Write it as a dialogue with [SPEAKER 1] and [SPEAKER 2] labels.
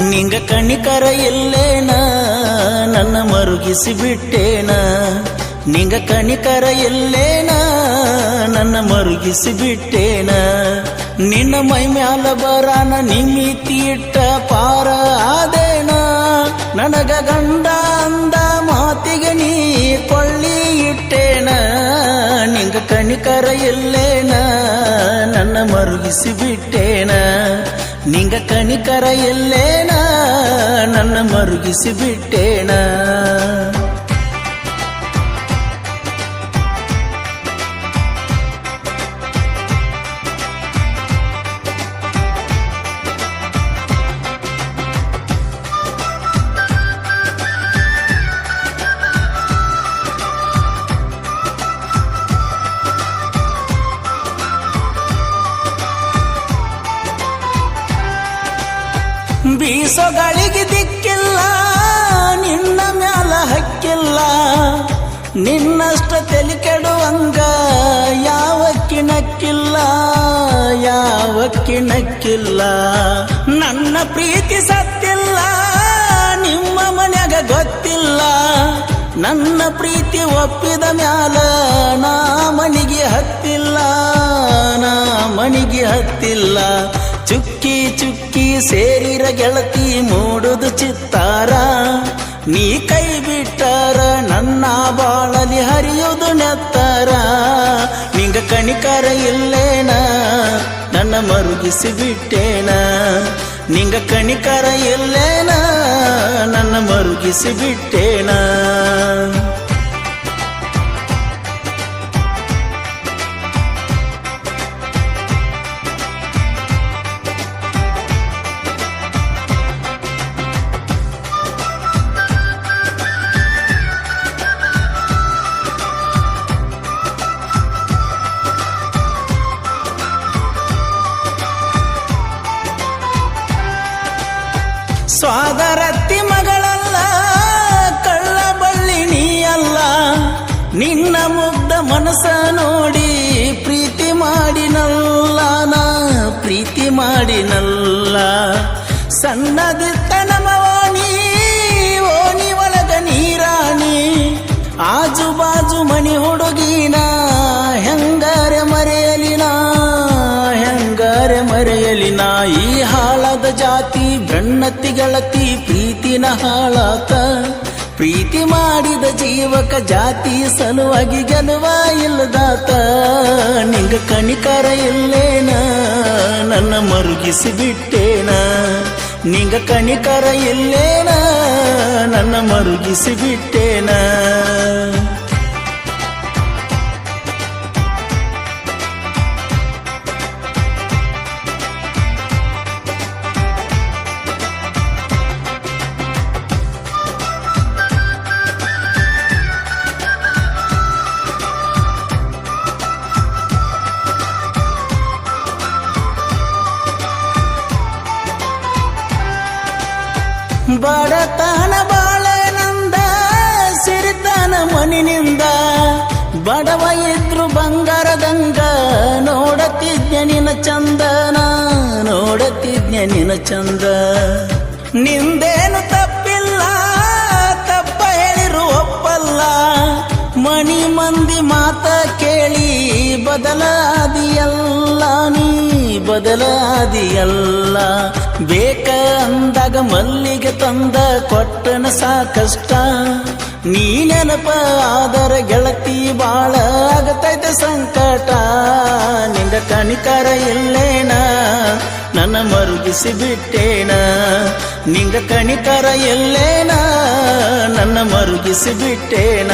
[SPEAKER 1] ನಿಂಗ ಕಣಿಕರ ಇಲ್ಲೇನ ನನ್ನ ಮರುಗಿಸಿ ಬಿಟ್ಟೇನ ನಿಂಗ ಕಣಿಕರ ಇಲ್ಲೇನ ನನ್ನ ಮರುಗಿಸಿ ಬಿಟ್ಟೇನ ನಿನ್ನ ಮೈ ಮ್ಯಾಲ ಬರಾನ ನಿಮಿತಿ ಇಟ್ಟ ಪಾರ ಆದೇನ ನನಗ ಗಂಡ ಅಂದ ಮಾತಿಗೆ ನೀ ಕೊಳ್ಳಿ ಇಟ್ಟೇನ ನಿಂಗ ಕಣಿಕರ ಇಲ್ಲೇನ ನನ್ನ ಮರುಗಿಸಿ ಬಿಟ್ಟೇನ ನಿಂಗ ಕಣಿಕರ ಇಲ್ಲೇನ ನನ್ನ ಮರುಗಿಸಿ ಬಿಟ್ಟೇನ ಬೀಸೋ ಗಾಳಿಗೆ ದಿಕ್ಕಿಲ್ಲ ನಿನ್ನ ಮ್ಯಾಲ ಹಕ್ಕಿಲ್ಲ ನಿನ್ನಷ್ಟ ತಲೆ ಕೆಡುವಂಗ ಯಾವಕ್ಕಿನಕ್ಕಿಲ್ಲ ನನ್ನ ಪ್ರೀತಿ ಸತ್ತಿಲ್ಲ ನಿಮ್ಮ ಮನ್ಯಾಗ ಗೊತ್ತಿಲ್ಲ ನನ್ನ ಪ್ರೀತಿ ಒಪ್ಪಿದ ಮ್ಯಾಲ ನಾ ಮನಿಗೆ ಹತ್ತಿಲ್ಲ ಚುಕ್ಕಿ ಚುಕ್ಕಿ ಸೇರಿರ ಗೆಳತಿ ಮೂಡುದು ಚಿತ್ತಾರ ನೀ ಕೈ ಬಿಟ್ಟಾರ ನನ್ನ ಬಾಳಲಿ ಹರಿಯುವುದು ನೆತ್ತಾರ ನಿಂಗ ಕಣಿಕರ ಇಲ್ಲೇನ ನನ್ನ ಮರುಗಿಸಿ ಬಿಟ್ಟೇನ ನಿಂಗ ಕಣಿಕರ ಇಲ್ಲೇನ ನನ್ನ ಮರುಗಿಸಿ ಬಿಟ್ಟೇನ ಸ್ವಾದರತ್ತಿ ಮಗಳಲ್ಲ ಕಳ್ಳ ಬಳ್ಳಿ ನೀಯಲ್ಲ ನಿನ್ನ ಮುಗ್ಧ ಮನಸ್ಸ ನೋಡಿ ಪ್ರೀತಿ ಮಾಡಿನಲ್ಲ ಸಣ್ಣದಿತ್ತ ನಮವಾಣಿ ಓಣಿ ಒಳಗ ನೀರಾಣಿ ಆಜು ಬಾಜು ಮನಿ ಹುಡುಗಿನ ಹೆಂಗಾರೆ ಮರೆಯಲಿನ ಈ ಹಾಳಾದ ಜಾತಿ ಗಣ್ಣತ್ತಿ ಗೆಳತಿ ಪ್ರೀತಿನ ಹಾಳಾತ ಪ್ರೀತಿ ಮಾಡಿದ ಜೀವಕ ಜಾತಿ ಸಲುವಾಗಿ ಗೆಲುವ ಇಲ್ಲದಾತ ನಿಂಗ ಕಣಿಕರ ಇಲ್ಲೇನ ನನ್ನ ಮರುಗಿಸಿ ಬಿಟ್ಟೇನ ನಿಂಗ ಕಣಿಕರ ಇಲ್ಲೇನ ನನ್ನ ಮರುಗಿಸಿ ಬಿಟ್ಟೇನ ಬಡತನ ಬಾಳೆನಂದ ಸಿರಿತನ ಮನಿನಿಂದ ಬಡವ ಇದ್ರು ಬಂಗಾರದಂಗ ನೋಡತಿದ್ಯ ನಿನ್ನ ಚಂದ ನಿಂದೇನು ತಪ್ಪಿಲ್ಲ ತಪ್ಪ ಹೇಳಿರು ಒಪ್ಪಲ್ಲ ಮನಿ ಮಂದಿ ಮಾತ ಕೇಳಿ ಬದಲಾದಿಯಲ್ಲ ಬೇಕ ಅಂದಾಗ ಮಲ್ಲಿಗೆ ತಂದ ಕೊಟ್ಟನ ಸಾಕಷ್ಟ ನೀ ನೆನಪ ಆದರ ಗೆಳತಿ ಬಾಳ ಆಗತೈತೆ ಸಂಕಟ ನಿಂಗ ಕಣಿಕರ ಇಲ್ಲೇನ ನನ್ನ ಮರುಗಿಸಿ ಬಿಟ್ಟೇನ ನಿಂಗ ಕಣಿಕರ ಇಲ್ಲೇನ ನನ್ನ ಮರುಗಿಸಿ ಬಿಟ್ಟೇನ